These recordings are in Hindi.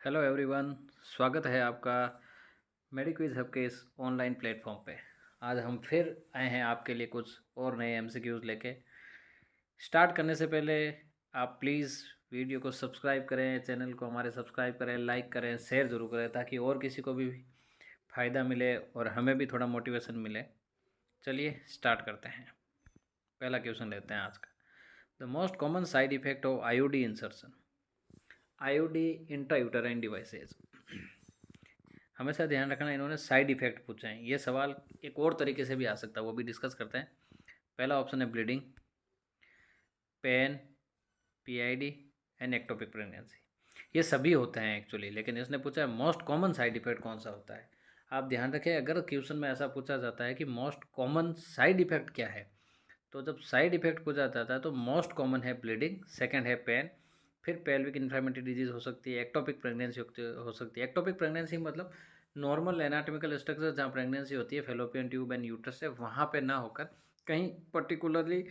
Hello everyone. स्वागत है आपका मेडिक्विज हब के इस ऑनलाइन प्लेटफॉर्म पे। आज हम फिर आए हैं आपके लिए कुछ और नए एमसीक्यूज़ लेके। स्टार्ट करने से पहले आप प्लीज़ वीडियो को सब्सक्राइब करें, चैनल को हमारे सब्सक्राइब करें, लाइक करें, शेयर ज़रूर करें ताकि और किसी को भी फ़ायदा मिले और हमें भी थोड़ा मोटिवेशन मिले। चलिए स्टार्ट करते हैं। पहला क्वेश्चन लेते हैं आज का। The most common side effect of IUD insertion, IUD intrauterine devices. हमेशा ध्यान रखना, इन्होंने साइड इफ़ेक्ट पूछे हैं। ये सवाल एक और तरीके से भी आ सकता है, वो भी डिस्कस करते हैं। पहला ऑप्शन है bleeding, pain, PID and ectopic pregnancy. ये सभी होते हैं एक्चुअली, लेकिन इसने पूछा है मोस्ट कॉमन साइड इफ़ेक्ट कौन सा होता है। आप ध्यान रखें, अगर क्वेश्चन में ऐसा पूछा जाता है कि मोस्ट कॉमन साइड इफ़ेक्ट क्या है, तो जब साइड इफ़ेक्ट पूछा जाता है तो मोस्ट कॉमन है ब्लीडिंग, सेकंड है पेन, फिर पेल्विक इन्फ्लेमेटरी डिजीज़ हो सकती है, एक्टोपिक प्रेगनेंसी हो सकती है। एक्टोपिक प्रेगनेंसी मतलब नॉर्मल एनाटॉमिकल स्ट्रक्चर जहाँ प्रेगनेंसी होती है, फेलोपियन ट्यूब एंड यूट्रस से, वहाँ पे ना होकर कहीं पर्टिकुलरली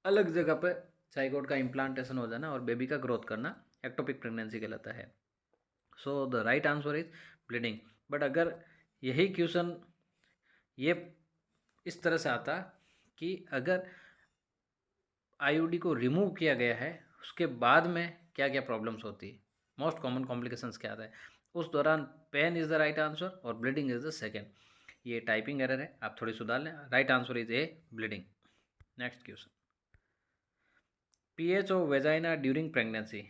अलग जगह पे जाइगोट का इम्प्लांटेशन हो जाना और बेबी का ग्रोथ करना एक्टोपिक प्रेगनेंसी कहलाता है। So the right answer is bleeding. But अगर यही क्वेश्चन ये इस तरह से आता कि अगर आईयूडी को रिमूव किया गया है, उसके बाद में क्या क्या प्रॉब्लम्स होती है, मोस्ट कॉमन कॉम्प्लिकेशंस क्या आता है, उस दौरान pain is the right answer और ब्लीडिंग इज़ द सेकेंड। ये टाइपिंग एरर है, आप थोड़ी सुधार लें। Right answer is A bleeding. Next question, pH of vagina during pregnancy.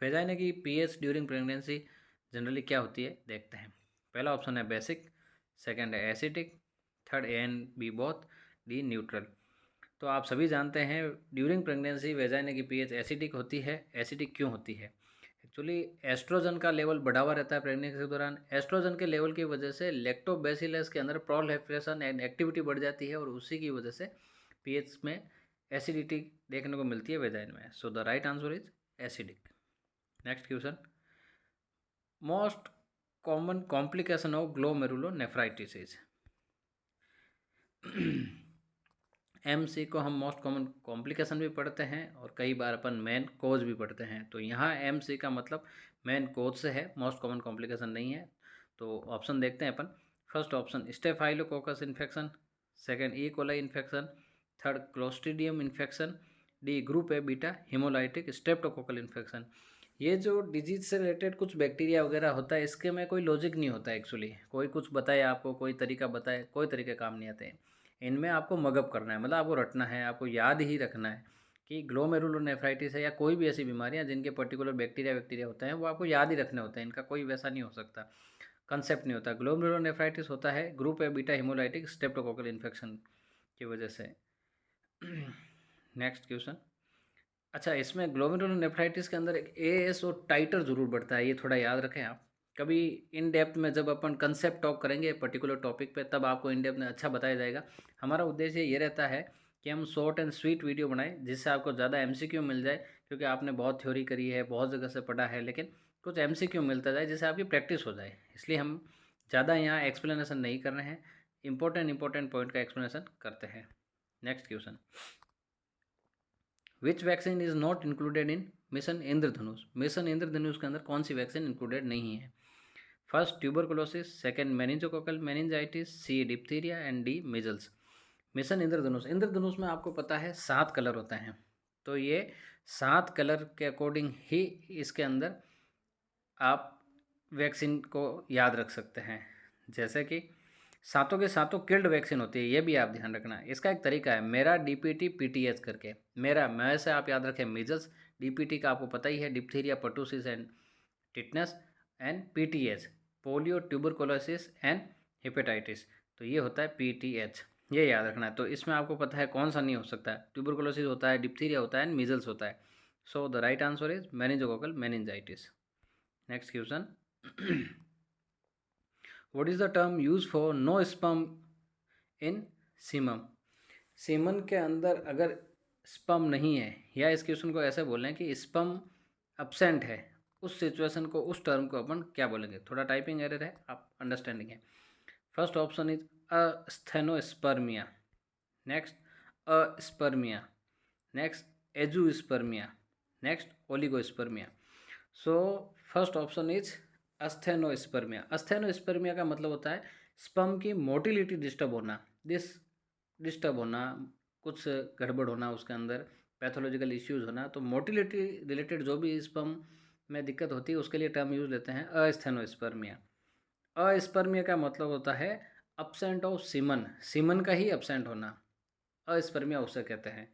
Vagina की पीएच ड्यूरिंग प्रेगनेंसी जनरली क्या होती है, देखते हैं। पहला ऑप्शन है बेसिक, सेकंड है acidic, third A and B both, D neutral. तो आप सभी जानते हैं ड्यूरिंग प्रेगनेंसी वेजाइना की पीएच एसिडिक होती है। एसिडिक क्यों होती है? एक्चुअली एस्ट्रोजन का लेवल बढ़ा हुआ रहता है प्रेगनेंसी के दौरान। एस्ट्रोजन के लेवल की वजह से लैक्टोबैसिलस के अंदर प्रोलिफरेशन एंड एक्टिविटी बढ़ जाती है और उसी की वजह से पीएच में एसिडिटी देखने को मिलती है वेजाइन में। सो the right answer is acidic. Next question, most common complication of glomerulonephritis is. MC को हम मोस्ट कॉमन कॉम्प्लिकेशन भी पढ़ते हैं और कई बार अपन मेन कोज भी पढ़ते हैं। तो यहाँ एमसी का मतलब मेन कोज से है, मोस्ट कॉमन कॉम्प्लिकेशन नहीं है। तो ऑप्शन देखते हैं अपन। First option staphylococcus infection, second E coli infection, third clostridium infection, D group A beta haemolytic streptococcal infection. ये जो डिजीज से रिलेटेड कुछ बैक्टीरिया वगैरह होता है, इसके में कोई लॉजिक नहीं होता एक्चुअली। कोई कुछ बताए आपको, कोई तरीका बताए, कोई तरीके काम नहीं आते हैं। इनमें आपको मगअप करना है, मतलब आपको रटना है, आपको याद ही रखना है कि ग्लोमेरुलोनेफ्राइटिस है या कोई भी ऐसी बीमारियां जिनके पर्टिकुलर बैक्टीरिया होते हैं, वो आपको याद ही रखने होते हैं। इनका कोई वैसा नहीं हो सकता, कंसेप्ट नहीं होता। ग्लोमेरुलोनेफ्राइटिस होता है group A beta haemolytic streptococcal infection की वजह से। नेक्स्ट क्वेश्चन, अच्छा, इसमें ग्लोमेरुलोनेफ्राइटिस के अंदर एक एएस और टाइटर ज़रूर बढ़ता है, ये थोड़ा याद रखें आप। कभी इन डेप्थ में जब अपन कंसेप्ट टॉक करेंगे पर्टिकुलर टॉपिक पे, तब आपको इन डेप्थ में अच्छा बताया जाएगा। हमारा उद्देश्य ये रहता है कि हम शॉर्ट एंड स्वीट वीडियो बनाएं जिससे आपको ज़्यादा एमसीक्यू मिल जाए, क्योंकि आपने बहुत थ्योरी करी है, बहुत जगह से पढ़ा है, लेकिन कुछ एमसीक्यू मिलता जाए जिससे आपकी प्रैक्टिस हो जाए। इसलिए हम ज़्यादा यहाँ एक्सप्लेनेशन नहीं कर रहे हैं, इंपॉर्टेंट पॉइंट का एक्सप्लेनेशन करते हैं। Next question, which vaccine is not included in mission Indradhanush. Mission Indradhanush के अंदर कौन सी वैक्सीन इंक्लूडेड नहीं है? First tuberculosis, second meningococcal meningitis, C diphtheria and D measles. Mission Indradhanush, Indradhanush में आपको पता है 7 कलर होते हैं, तो ये 7 कलर के अकॉर्डिंग ही इसके अंदर आप वैक्सीन को याद रख सकते हैं। जैसे कि सातों के सातों किल्ड वैक्सीन होती है, ये भी आप ध्यान रखना। इसका एक तरीका है मेरा डीपीटी पीटीएच करके। मेरा मैं से आप याद रखें मीजल्स, डीपीटी का आपको पता ही है diphtheria pertussis and tetanus, and PTH polio tuberculosis and hepatitis. तो ये होता है पीटीएच, ये याद रखना है। तो इसमें आपको पता है कौन सा नहीं हो सकता है, ट्यूबरकुलोसिस होता है, डिप्थीरिया होता है एंड मीजल्स होता है। So the right answer is meningococcal meningitis. Next question, what is the term use for no sperm in semen. Semen के अंदर अगर स्पर्म नहीं है, या इस क्वेश्चन को ऐसे बोलें कि स्पर्म अब्सेंट है, उस सिचुएशन को, उस टर्म को अपन क्या बोलेंगे? थोड़ा टाइपिंग एरर है, आप अंडरस्टैंडिंग है। First option is asthenospermia, next aspermia, next azoospermia, next oligospermia. So first option is asthenospermia. Asthenospermia का मतलब होता है स्पर्म की मोटिलिटी डिस्टर्ब होना, डिस्टर्ब होना, कुछ गड़बड़ होना उसके अंदर, पैथोलॉजिकल इश्यूज होना। तो मोटिलिटी रिलेटेड जो भी स्पर्म में दिक्कत होती है उसके लिए टर्म यूज लेते हैं अस्थेनोस्पर्मिया। अस्पर्मिया का मतलब होता है अब्सेंट ऑफ सीमन, सीमन का ही अब्सेंट होना, अस्पर्मिया उसे कहते हैं।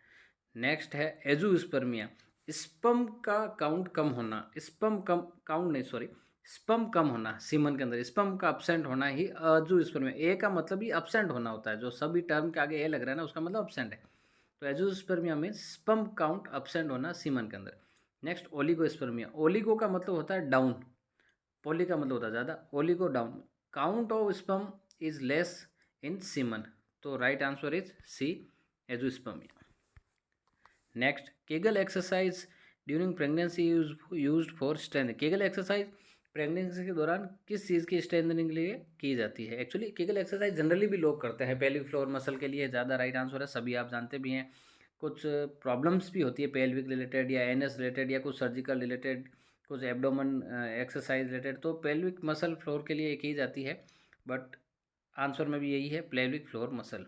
नेक्स्ट है एजूस्पर्मिया, स्पर्म का काउंट कम होना, स्पर्म कम काउंट नहीं सॉरी स्पर्म कम होना, सीमन के अंदर स्पर्म का अब्सेंट होना ही एजूस्पर्मिया। ए का मतलब ही अब्सेंट होना होता है, जो सभी टर्म के आगे ए लग रहा है ना उसका मतलब अब्सेंट है। तो एजूस्पर्मिया में स्पर्म काउंट अब्सेंट होना सीमन के अंदर। नेक्स्ट ओलिगोस्पर्मिया, ओलिगो का मतलब होता है डाउन, पोली का मतलब होता है ज़्यादा, oligo down, count of sperm is less in semen. तो right answer is C, azoospermia. Next, Kegel exercise during pregnancy used for strength. Kegel exercise pregnancy के दौरान किस चीज़ की स्ट्रेंथनिंग के लिए की जाती है? एक्चुअली केगल एक्सरसाइज जनरली भी लोग करते हैं पेल्विक फ्लोर मसल के लिए, ज़्यादा राइट आंसर है, सभी आप जानते भी हैं। कुछ प्रॉब्लम्स भी होती है पेल्विक रिलेटेड या एनएस रिलेटेड या कुछ सर्जिकल रिलेटेड, कुछ एब्डोमन एक्सरसाइज रिलेटेड, तो पेल्विक मसल फ्लोर के लिए की जाती है। बट आंसर में भी यही है, pelvic floor muscle.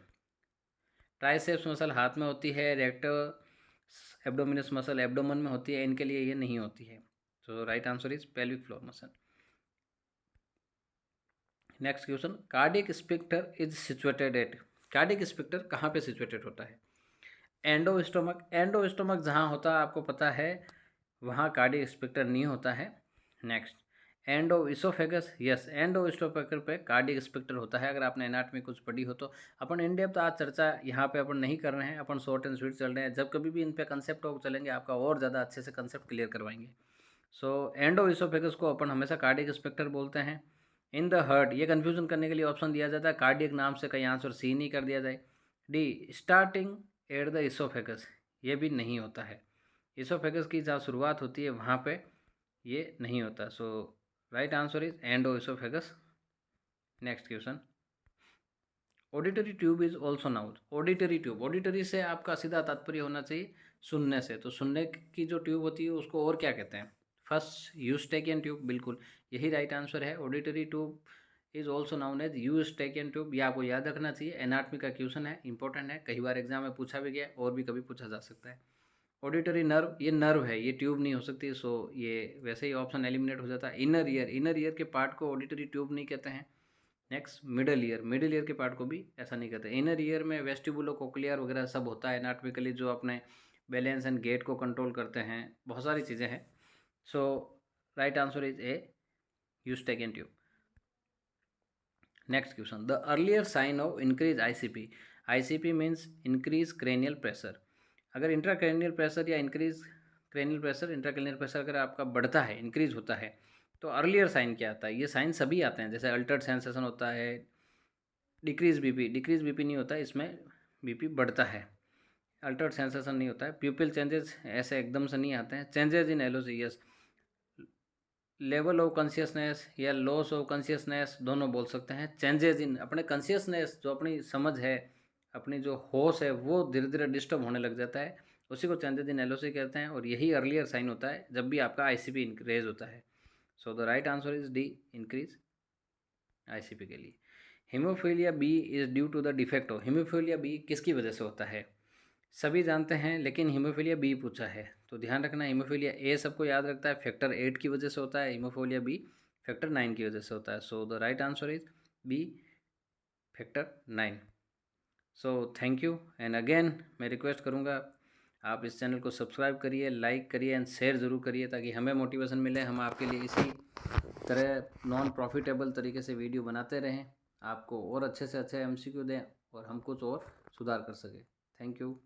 Triceps muscle हाथ में होती है, रेक्टस एब्डोमिनस मसल एब्डोमन में होती है, इनके लिए ये नहीं होती है। तो right answer is pelvic floor muscle. Next question, cardiac sphincter is situated at. Cardiac sphincter कहाँ पे सिचुएटेड होता है? एंडोस्टोमक। एंडोस्टोमक जहाँ होता है आपको पता है वहाँ कार्डियक स्पिक्टर नहीं होता है। नेक्स्ट, एंडोइसोफेगस। यस, एंडोइसोफेगस पे कार्डियक स्पिक्टर होता है। अगर आपने एनाटॉमी कुछ पढ़ी हो तो अपन इन डेप्थ आज चर्चा यहाँ पे अपन नहीं कर रहे हैं, अपन शॉर्ट एंड स्वीट चल रहे हैं। जब कभी भी इन पे कंसेप्ट हो चलेंगे आपका और ज़्यादा अच्छे से कंसेप्ट क्लियर करवाएंगे। सो एंडोइसोफेगस को अपन हमेशा कार्डियक स्पिक्टर बोलते हैं। इन द हार्ट, ये कन्फ्यूजन करने के लिए ऑप्शन दिया जाता है, कार्डियक नाम से कहीं आंसर सी नहीं कर दिया जाए। D, starting at the oesophagus, ये भी नहीं होता है। इसोफेगस की जहाँ शुरुआत होती है वहाँ पे ये नहीं होता। So right answer is endoesophagus. Next question, auditory tube is also known. Auditory tube, auditory से आपका सीधा तात्पर्य होना चाहिए सुनने से, तो सुनने की जो ट्यूब होती है उसको और क्या कहते हैं? फर्स्ट, यूस्टेकियन ट्यूब, बिल्कुल यही राइट आंसर है। Auditory tube is also known as eustachian tube. ये आपको याद रखना चाहिए, एनाटॉमी का क्वेश्चन है, इंपॉर्टेंट है, कई बार एग्जाम में पूछा भी गया और भी कभी पूछा जा सकता है। ऑडिटरी नर्व, ये नर्व है, ये ट्यूब नहीं हो सकती। सो ये वैसे ही ऑप्शन एलिमिनेट हो जाता है। इनर ईयर, इनर ईयर के पार्ट को ऑडिटरी ट्यूब नहीं कहते हैं। Next, middle ear, middle ear के पार्ट को भी ऐसा नहीं कहते। इनर ईयर में वेस्टिबुलो कोक्लियर वगैरह सब होता है एनाटॉमिकली, जो अपने बैलेंस एंड गेट को कंट्रोल करते हैं, बहुत सारी चीज़ें हैं। So right answer is A, eustachian tube. Next question, the earlier sign of increase ICP. ICP means increase cranial pressure. अगर इंट्राक्रेनियल प्रेशर या increase cranial pressure, intracranial pressure अगर आपका बढ़ता है, इंक्रीज होता है, तो अर्लियर साइन क्या आता है? ये साइन सभी आते हैं, जैसे अल्टर्ड सेंसेशन होता है, डिक्रीज बीपी, डिक्रीज बीपी नहीं होता है, इसमें बीपी बढ़ता है, अल्टर्ड सेंसेशन नहीं होता है। प्यूपिल चेंजेस ऐसे एकदम से नहीं आते हैं। Changes in LOC, yes, level of consciousness या लॉस ऑफ कॉन्शियसनेस दोनों बोल सकते हैं। चेंजेस इन, अपने कॉन्शियसनेस, जो अपनी समझ है, अपनी जो होश है, वो धीरे धीरे डिस्टर्ब होने लग जाता है, उसी को चेंजेस इन एलओसी कहते हैं। और यही अर्लियर साइन होता है जब भी आपका आईसीपी इंक्रीज होता है। So the right answer is D, increase ICP के लिए। Haemophilia B is due to the defect of. Haemophilia B किसकी वजह से होता है? सभी जानते हैं, लेकिन हीमोफीलिया बी पूछा है तो ध्यान रखना। हीमोफीलिया ए सबको याद रखता है, फैक्टर 8 की वजह से होता है। हीमोफीलिया बी फैक्टर 9 की वजह से होता है। So the right answer is B, factor 9। So thank you and again मैं रिक्वेस्ट करूँगा आप इस चैनल को सब्सक्राइब करिए, लाइक करिए एंड शेयर ज़रूर करिए, ताकि हमें मोटिवेशन मिले, हम आपके लिए इसी तरह नॉन प्रॉफिटेबल तरीके से वीडियो बनाते रहें, आपको और अच्छे से अच्छे एमसीक्यू दें और हम कुछ और सुधार कर सकें। Thank you.